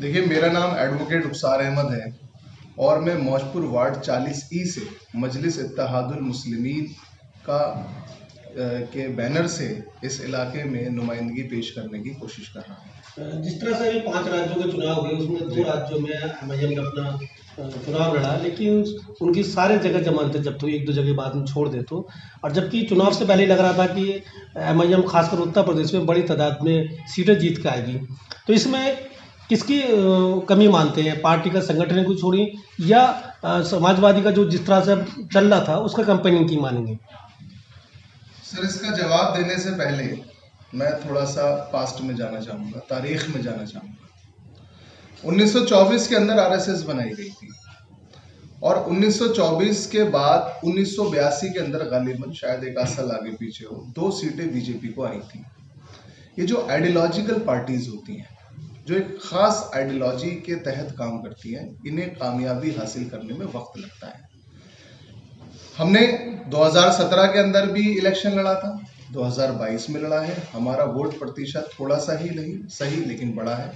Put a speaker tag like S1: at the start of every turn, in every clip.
S1: देखिए, मेरा नाम एडवोकेट रुखसार अहमद है और मैं मौजपुर वार्ड 40E से मजलिस इत्तेहादुल मुस्लिमीन का के बैनर से इस इलाके में नुमाइंदगी पेश करने की कोशिश कर रहा हूँ।
S2: जिस तरह से अभी 5 राज्यों के चुनाव हुए उसमें 2 राज्यों में एमआईएम ने अपना चुनाव लड़ा, लेकिन उनकी सारे जगह जमानतें जब्त हुई, 1-2 जगह बाद में छोड़ दे तो। और जबकि चुनाव से पहले लग रहा था कि एमआईएम खासकर उत्तर प्रदेश में बड़ी तादाद में सीटें जीत के आएगी, तो इसमें किसकी कमी मानते हैं? पार्टी का संगठन को छोड़ी या समाजवादी का जो जिस तरह से चल रहा था उसका कैंपेनिंग की मानेंगे?
S1: सर, इसका जवाब देने से पहले मैं थोड़ा सा पास्ट में जाना चाहूँगा, तारीख में जाना चाहूँगा। 1924 के अंदर आरएसएस बनाई गई थी और 1924 के बाद 1982 के अंदर गालिबन शायद एक आध साल आगे पीछे हो 2 सीटें बीजेपी को आई थी। ये जो आइडियोलॉजिकल पार्टीज होती हैं, जो एक खास आइडियोलॉजी के तहत काम करती हैं, इन्हें कामयाबी हासिल करने में वक्त लगता है। हमने 2017 के अंदर भी इलेक्शन लड़ा था, 2022 में लड़ा है। हमारा वोट प्रतिशत थोड़ा सा ही नहीं सही लेकिन बड़ा है।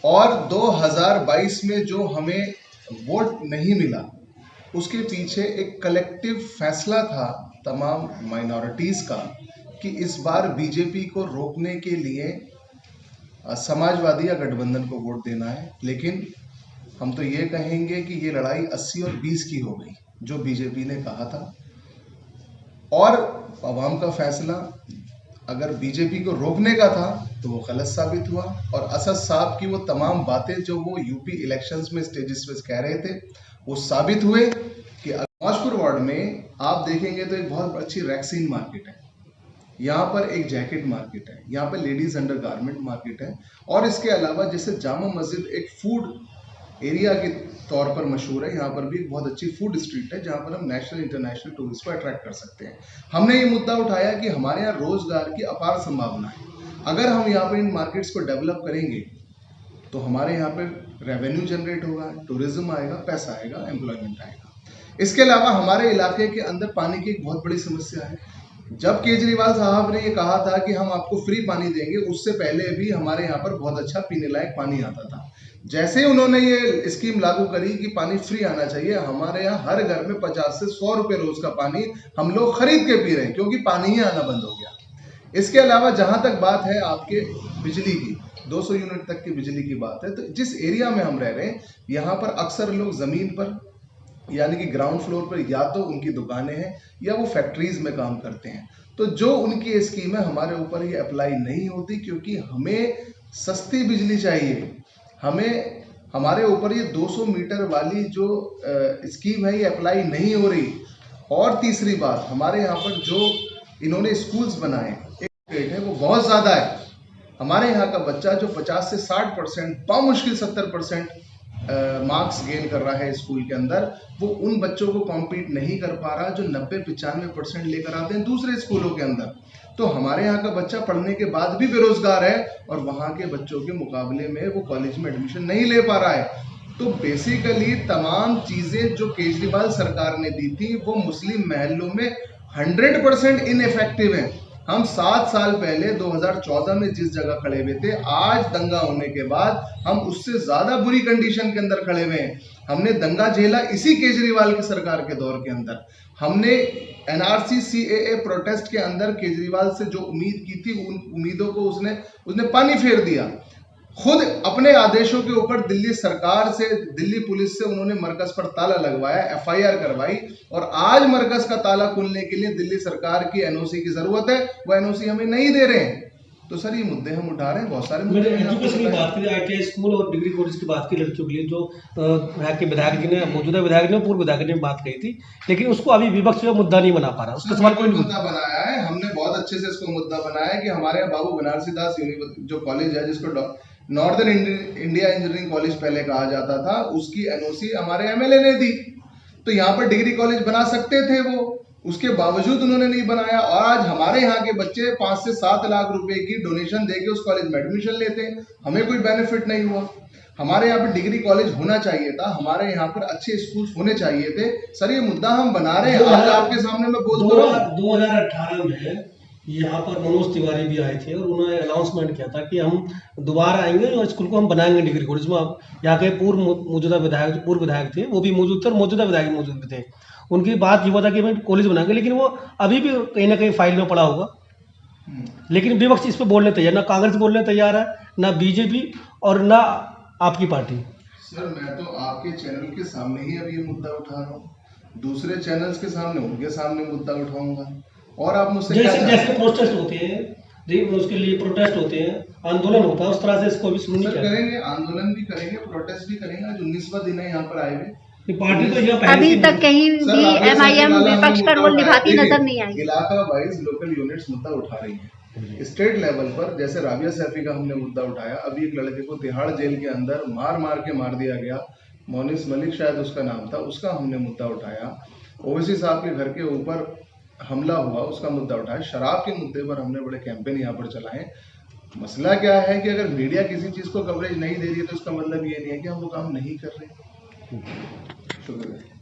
S1: और 2022 में जो हमें वोट नहीं मिला उसके पीछे एक कलेक्टिव फैसला था तमाम माइनॉरिटीज का कि इस बार बीजेपी को रोकने के लिए समाजवादी या गठबंधन को वोट देना है। लेकिन हम तो ये कहेंगे कि ये लड़ाई 80 और 20 की हो गई जो बीजेपी ने कहा था, और अवाम का फैसला अगर बीजेपी को रोकने का था तो वो गलत साबित हुआ। और असद साहब की वो तमाम बातें जो वो यूपी इलेक्शंस में स्टेजेस पे कह रहे थे वो साबित हुए कि मौजपुर वार्ड में आप देखेंगे तो एक बहुत अच्छी वैक्सीन मार्केट है, यहाँ पर एक जैकेट मार्केट है, यहाँ पर लेडीज अंडर गारमेंट मार्केट है, और इसके अलावा जैसे जामा मस्जिद एक फूड एरिया के तौर पर मशहूर है, यहाँ पर भी एक बहुत अच्छी फूड स्ट्रीट है जहाँ पर हम नेशनल इंटरनेशनल टूरिस्ट को अट्रैक्ट कर सकते हैं। हमने ये मुद्दा उठाया कि हमारे यहाँ रोजगार की अपार संभावना है। अगर हम यहाँ पर इन मार्केट्स को डेवलप करेंगे तो हमारे यहाँ पर रेवेन्यू जनरेट होगा, टूरिज्म आएगा, पैसा आएगा, एम्प्लॉयमेंट आएगा। इसके अलावा हमारे इलाके के अंदर पानी की एक बहुत बड़ी समस्या है। जब केजरीवाल साहब ने ये कहा था कि हम आपको फ्री पानी देंगे, उससे पहले भी हमारे यहाँ पर बहुत अच्छा पीने लायक पानी आता था। जैसे ही उन्होंने ये स्कीम लागू करी कि पानी फ्री आना चाहिए, हमारे यहाँ हर घर में 50 से 100 रुपए रोज का पानी हम लोग खरीद के पी रहे हैं, क्योंकि पानी ही आना बंद हो गया। इसके अलावा जहां तक बात है आपके बिजली की, 200 यूनिट तक की बिजली की बात है, तो जिस एरिया में हम रह रहे हैं यहाँ पर अक्सर लोग जमीन पर यानी कि ग्राउंड फ्लोर पर या तो उनकी दुकानें हैं या वो फैक्ट्रीज में काम करते हैं। तो जो उनकी स्कीम है हमारे ऊपर ये अप्लाई नहीं होती, क्योंकि हमें सस्ती बिजली चाहिए। हमें हमारे ऊपर ये 200 मीटर वाली जो स्कीम है ये अप्लाई नहीं हो रही। और तीसरी बात, हमारे यहाँ पर जो इन्होंने स्कूल्स बनाए एक रेट है वो बहुत ज़्यादा है। हमारे यहाँ का बच्चा जो 50 से 60% बामुश्किल 70% मार्क्स गेन कर रहा है स्कूल के अंदर, वो उन बच्चों को कॉम्पीट नहीं कर पा रहा जो 90-95% लेकर आते हैं दूसरे स्कूलों के अंदर। तो हमारे यहाँ का बच्चा पढ़ने के बाद भी बेरोजगार है और वहाँ के बच्चों के मुकाबले में वो कॉलेज में एडमिशन नहीं ले पा रहा है। तो बेसिकली तमाम चीजें जो केजरीवाल सरकार ने दी थी वो मुस्लिम महलों में 100% इनइफेक्टिव है। हम 7 साल पहले 2014 में जिस जगह खड़े हुए थे, आज दंगा होने के बाद हम उससे ज्यादा बुरी कंडीशन के अंदर खड़े हुए हैं। हमने दंगा झेला इसी केजरीवाल की सरकार के दौर के अंदर। हमने एनआरसी सीएए प्रोटेस्ट के अंदर केजरीवाल से जो उम्मीद की थी उन उम्मीदों को उसने पानी फेर दिया। खुद अपने आदेशों के ऊपर दिल्ली सरकार से, दिल्ली पुलिस से उन्होंने मरकज पर ताला लगवाया, एफआईआर करवाई, और आज मरकज का ताला खोलने के लिए दिल्ली सरकार की एनओसी की जरूरत है, वो एनओसी हमें नहीं दे रहे हैं। तो सर ये मुद्दे हम उठा रहे हैं, बहुत सारे मुद्दे।
S2: एजुकेशन की बात करें, आईटीआई स्कूल और डिग्री कॉलेज की बात की लड़कियों के लिए, जो यहाँ के विधायक जी ने, मौजूदा विधायक ने, पूर्व विधायक ने बात कही थी, लेकिन उसको अभी विपक्ष में मुद्दा नहीं बना पा रहा। उसका सवाल कोई
S1: मुद्दा बनाया है, हमने बहुत अच्छे से इसको मुद्दा बनाया कि हमारे यहाँ बाबू बनारसी दास जो कॉलेज है, जिसको नॉर्दर्न इंडिया इंजीनियरिंग कॉलेज पहले कहा जाता था, उसकी एनओसी हमारे एमएलए ने दी। तो यहाँ पर डिग्री कॉलेज बना सकते थे वो, उसके बावजूद उन्होंने नहीं बनाया। और आज हमारे यहाँ के बच्चे 5 से 7 लाख रुपए की डोनेशन देके उस कॉलेज में एडमिशन लेते हैं, हमें कोई बेनिफिट नहीं हुआ। हमारे यहाँ पर डिग्री कॉलेज होना चाहिए था, हमारे यहाँ पर अच्छे स्कूल्स होने चाहिए थे। सर ये मुद्दा हम बना रहे हैं, आज आपके सामने मैं बोल रहा हूँ।
S2: 2018 में यहाँ पर मनोज तिवारी भी आए थे और उन्होंने अनाउंसमेंट किया था कि हम दोबारा आएंगे और स्कूल को हम बनाएंगे डिग्री कॉलेज में। यहाँ के पूर्व विधायक थे, वो भी मौजूद थे और मौजूदा विधायक भी मौजूद भी थे। उनकी बात ये हुआ था कि हम कॉलेज बनाएंगे, लेकिन वो अभी भी कहीं ना कहीं फाइल में पड़ा होगा। लेकिन विपक्ष इस पर बोलने तैयार, ना कांग्रेस बोलने तैयार है, ना बीजेपी और ना आपकी पार्टी।
S1: सर मैं तो आपके चैनल के सामने ही अब ये मुद्दा उठा रहा हूँ, दूसरे चैनल्स के सामने उनके सामने मुद्दा उठाऊंगा, और आप मुझसे क्या
S2: जैसे जैसे प्रोटेस्ट होते हैं, उसके लिए प्रोटेस्ट होते हैं, आंदोलन होता है, उस तरह से इसको भी सुननी चाहिए।
S1: करेंगे, आंदोलन भी करेंगे, प्रोटेस्ट भी करेंगे। आज 19वां दिन है यहाँ पर आए हुए।
S2: पार्टी तो यहाँ
S3: अभी तक कहीं भी एमआईएम विपक्ष का रोल निभाती नजर नहीं आई।
S1: इलाका वाइज लोकल यूनिट्स मुद्दा उठा रही है। स्टेट लेवल पर जैसे राबिया सैफी का हमने मुद्दा उठाया, अभी एक लड़के को तिहाड़ जेल के अंदर मार के मार दिया गया, मोनिस मलिक शायद उसका नाम था, उसका हमने मुद्दा उठाया। ओवैसी साहब के घर के ऊपर हमला हुआ, उसका मुद्दा उठाया। शराब के मुद्दे पर हमने बड़े कैंपेन यहाँ पर चलाए। मसला क्या है कि अगर मीडिया किसी चीज को कवरेज नहीं दे रही है तो इसका मतलब ये नहीं है कि हम वो काम नहीं कर रहे। शुक्रिया।